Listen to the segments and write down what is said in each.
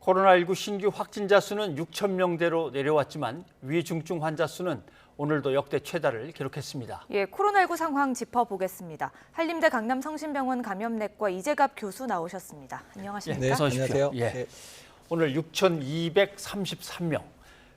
코로나19 신규 확진자 수는 6천 명대로 내려왔지만 위중증 환자 수는 오늘도 역대 최다를 기록했습니다. 예, 코로나19 상황 짚어보겠습니다. 한림대 강남성심병원 감염내과 이재갑 교수 나오셨습니다. 안녕하십니까? 네, 어서 오십시오. 안녕하세요. 예. 네. 오늘 6,233명.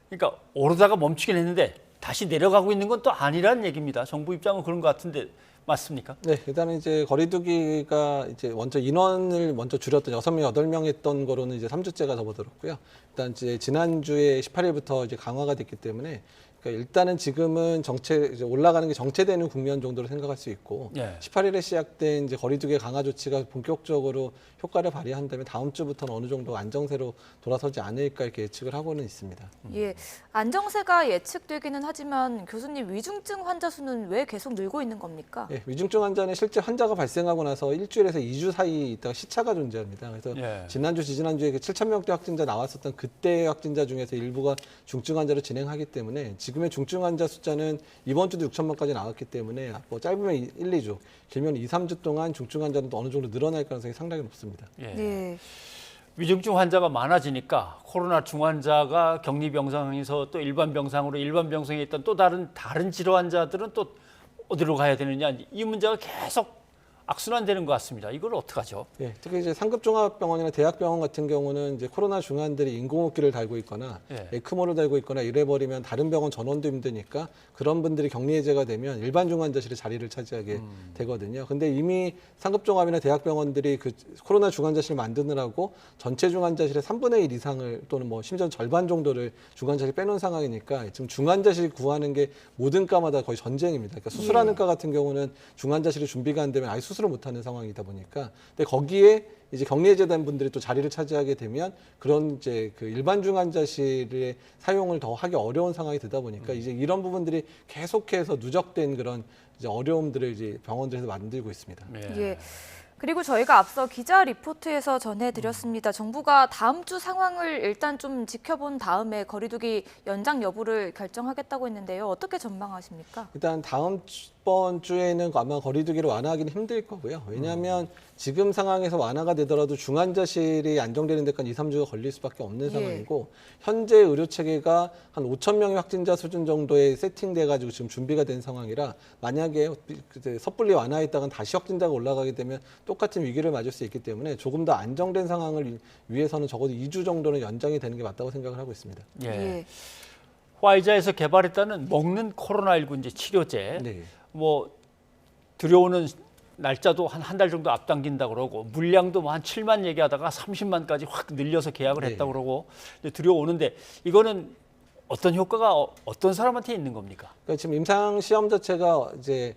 그러니까 오르다가 멈추긴 했는데 다시 내려가고 있는 건 또 아니라는 얘기입니다. 정부 입장은 그런 것 같은데 맞습니까? 네, 일단은 이제 거리두기가 이제 먼저 인원을 먼저 줄였던 6명, 8명 했던 거로는 이제 3주째가 접어들었고요. 일단 이제 지난주에 18일부터 이제 강화가 됐기 때문에 그러니까 일단은 지금은 이제 올라가는 게 정체되는 국면 정도로 생각할 수 있고 18일에 시작된 이제 거리두기 강화 조치가 본격적으로 효과를 발휘한다면 다음 주부터는 어느 정도 안정세로 돌아서지 않을까 이렇게 예측을 하고는 있습니다. 예, 안정세가 예측되기는 하지만 교수님 위중증 환자 수는 왜 계속 늘고 있는 겁니까? 예, 위중증 환자는 실제 환자가 발생하고 나서 일주일에서 2주 사이 있다가 시차가 존재합니다. 그래서 지난주, 지난주에 7,000명대 확진자 나왔었던 그때 확진자 중에서 일부가 중증 환자로 진행하기 때문에 지금의 중증 환자 숫자는 이번 주도 6,000명까지 나왔기 때문에 뭐 짧으면 1, 2주, 길면 2, 3주 동안 중증 환자는 또 어느 정도 늘어날 가능성이 상당히 높습니다. 네. 위중증 환자가 많아지니까 코로나 중환자가 격리병상에서 또 일반 병상으로 일반 병상에 있던 또 다른 질환 환자들은 또 어디로 가야 되느냐 이 문제가 계속 악순환되는 것 같습니다. 이걸 어떡하죠? 예, 특히 이제 상급 종합병원이나 대학병원 같은 경우는 이제 코로나 중환들이 인공호흡기를 달고 있거나 에크모를 달고 있거나 이래버리면 다른 병원 전원도 힘드니까 그런 분들이 격리 해제가 되면 일반 중환자실에 자리를 차지하게 되거든요. 근데 이미 상급 종합이나 대학병원들이 그 코로나 중환자실 만드느라고 전체 중환자실의 3분의 1 이상을 또는 뭐 심지어 절반 정도를 중환자실 빼놓은 상황이니까 지금 중환자실 구하는 게 모든 과마다 거의 전쟁입니다. 그러니까 수술하는 과 같은 경우는 중환자실이 준비가 안 되면 아예 수술을 못하는 상황이다 보니까, 근데 거기에 이제 격리해제된 분들이 또 자리를 차지하게 되면 그런 이제 그 일반 중환자실의 사용을 더 하기 어려운 상황이 되다 보니까 이제 이런 부분들이 계속해서 누적된 그런 이제 어려움들을 이제 병원들에서 만들고 있습니다. 예. 그리고 저희가 앞서 기자 리포트에서 전해드렸습니다. 정부가 다음 주 상황을 일단 좀 지켜본 다음에 거리두기 연장 여부를 결정하겠다고 했는데요. 어떻게 전망하십니까? 일단 다음 번 주에는 아마 거리두기를 완화하기는 힘들 거고요. 왜냐하면 지금 상황에서 완화가 되더라도 중환자실이 안정되는 데까지 2, 3주가 걸릴 수밖에 없는 상황이고 현재 의료 체계가 한 5천 명의 확진자 수준 정도에 세팅돼 가지고 지금 준비가 된 상황이라 만약에 섣불리 완화했다가 다시 확진자가 올라가게 되면 똑같은 위기를 맞을 수 있기 때문에 조금 더 안정된 상황을 위해서는 적어도 2주 정도는 연장이 되는 게 맞다고 생각을 하고 있습니다. 화이자에서 개발했다는 먹는 코로나19 이제 치료제. 네. 뭐 들여오는 날짜도 한 달 정도 앞당긴다 그러고 물량도 뭐 한 7만 얘기하다가 30만까지 확 늘려서 계약을 했다 그러고 이제 들여오는데 이거는 어떤 효과가 어떤 사람한테 있는 겁니까? 그러니까 지금 임상 시험 자체가 이제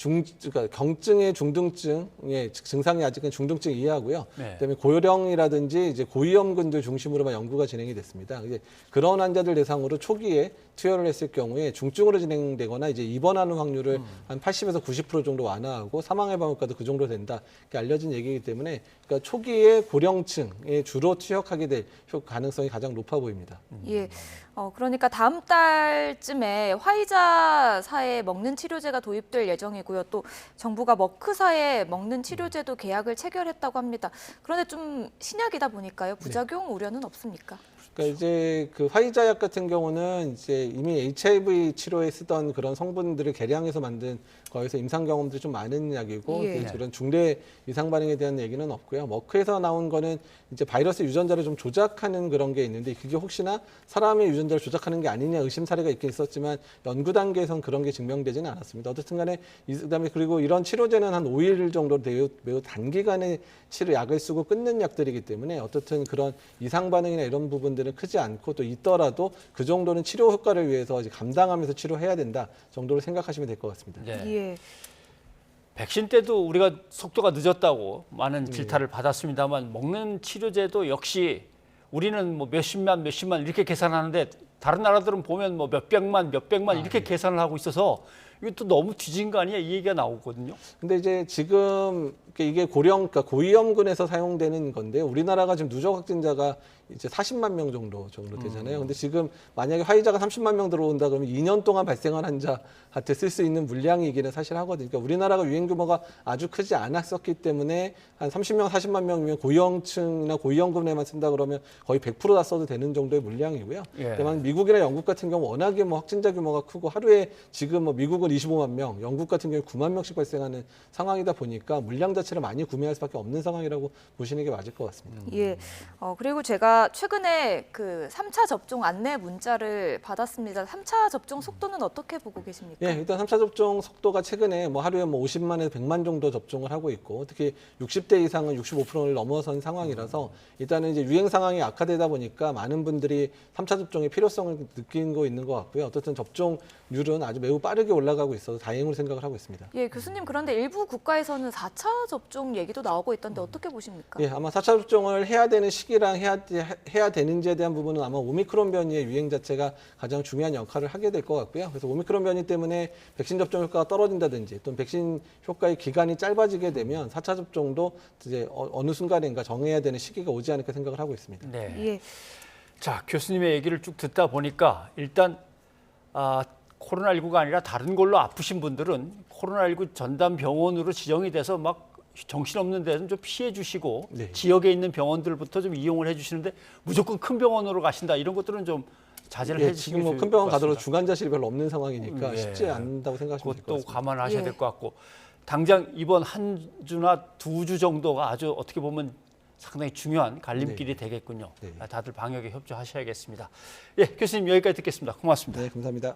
그러니까 경증의 중등증의 증상이 아직은 중등증 이하고요. 그다음에 고령이라든지 이제 고위험군들 중심으로만 연구가 진행이 됐습니다. 이제 그런 환자들 대상으로 초기에 투여를 했을 경우에 중증으로 진행되거나 이제 입원하는 확률을 한 80에서 90% 정도 완화하고 사망 예방 효과도 그 정도 된다. 이렇게 알려진 얘기이기 때문에 그러니까 초기에 고령층에 주로 투여하게 될 가능성이 가장 높아 보입니다. 예. 그러니까 다음 달쯤에 화이자사에 먹는 치료제가 도입될 예정이고요. 또 정부가 머크사에 먹는 치료제도 계약을 체결했다고 합니다. 그런데 좀 신약이다 보니까요. 부작용 우려는 없습니까? 그러니까 이제 그 화이자약 같은 경우는 이제 이미 HIV 치료에 쓰던 그런 성분들을 개량해서 만든 거에서 임상 경험들이 좀 많은 약이고 그런 중대 이상 반응에 대한 얘기는 없고요. 머크에서 나온 거는 이제 바이러스 유전자를 좀 조작하는 그런 게 있는데 그게 혹시나 사람의 유전자를 조작하는 게 아니냐 의심 사례가 있긴 있었지만 연구 단계에선 그런 게 증명되지는 않았습니다. 어쨌든 간에 그다음에 그리고 이런 치료제는 한 5일 정도 매우 단기간에 약을 쓰고 끊는 약들이기 때문에 어떻든 그런 이상 반응이나 이런 부분들은 크지 않고 또 있더라도 그 정도는 치료 효과를 위해서 이제 감당하면서 치료해야 된다 정도로 생각하시면 될 것 같습니다. 백신 때도 우리가 속도가 늦었다고 많은 질타를 받았습니다만 먹는 치료제도 역시 우리는 뭐 몇십만 이렇게 계산하는데 다른 나라들은 보면 뭐 몇백만 이렇게 계산을 하고 있어서 이것도 너무 뒤진 거 아니야? 이 얘기가 나오거든요. 근데 이제 지금 이게 그러니까 고위험군에서 사용되는 건데 우리나라가 지금 누적 확진자가 이제 40만 명 정도 되잖아요. 근데 지금 만약에 화이자가 30만 명 들어온다 그러면 2년 동안 발생한 환자한테 쓸 수 있는 물량이기는 사실 하거든요. 그러니까 우리나라가 유행 규모가 아주 크지 않았었기 때문에 한 30명, 40만 명이면 고위험층이나 고위험군에만 쓴다 그러면 거의 100% 다 써도 되는 정도의 물량이고요. 예. 다만 미국이나 영국 같은 경우 워낙에 뭐 확진자 규모가 크고 하루에 지금 뭐 미국은 25만 명, 영국 같은 경우 9만 명씩 발생하는 상황이다 보니까 물량 자체를 많이 구매할 수밖에 없는 상황이라고 보시는 게 맞을 것 같습니다. 예. 그리고 제가 최근에 그 3차 접종 안내 문자를 받았습니다. 3차 접종 속도는 어떻게 보고 계십니까? 예, 일단 3차 접종 속도가 최근에 뭐 하루에 뭐 50만에서 100만 정도 접종을 하고 있고 특히 60대 이상은 65%를 넘어선 상황이라서 일단은 이제 유행 상황이 악화되다 보니까 많은 분들이 3차 접종의 필요성을 느끼고 있는 것 같고요. 어쨌든 접종률은 아주 매우 빠르게 올라가고 있어서 다행으로 생각을 하고 있습니다. 예, 교수님 그런데 일부 국가에서는 4차 접종 얘기도 나오고 있던데 어떻게 보십니까? 예, 아마 4차 접종을 해야 되는 시기랑 해야 되는지에 대한 부분은 아마 오미크론 변이의 유행 자체가 가장 중요한 역할을 하게 될 것 같고요. 그래서 오미크론 변이 때문에 백신 접종 효과가 떨어진다든지 또는 백신 효과의 기간이 짧아지게 되면 4차 접종도 이제 어느 순간인가 정해야 되는 시기가 오지 않을까 생각을 하고 있습니다. 네. 예. 자, 교수님의 얘기를 쭉 듣다 보니까 일단 코로나19가 아니라 다른 걸로 아프신 분들은 코로나19 전담 병원으로 지정이 돼서 막 정신없는 데는 좀 피해 주시고 네. 지역에 있는 병원들부터 좀 이용을 해 주시는데 무조건 큰 병원으로 가신다 이런 것들은 좀 자제를 예, 해 주시기 지금 뭐 큰 병원 가더라도 중환자실이 별로 없는 상황이니까 예. 쉽지 않다고 생각하시면 될 것 그것도 같습니다. 감안하셔야 예. 될 것 같고 당장 이번 한 주나 두 주 정도가 아주 어떻게 보면 상당히 중요한 갈림길이 되겠군요. 네. 다들 방역에 협조하셔야겠습니다. 예, 교수님 여기까지 듣겠습니다. 고맙습니다. 네, 감사합니다.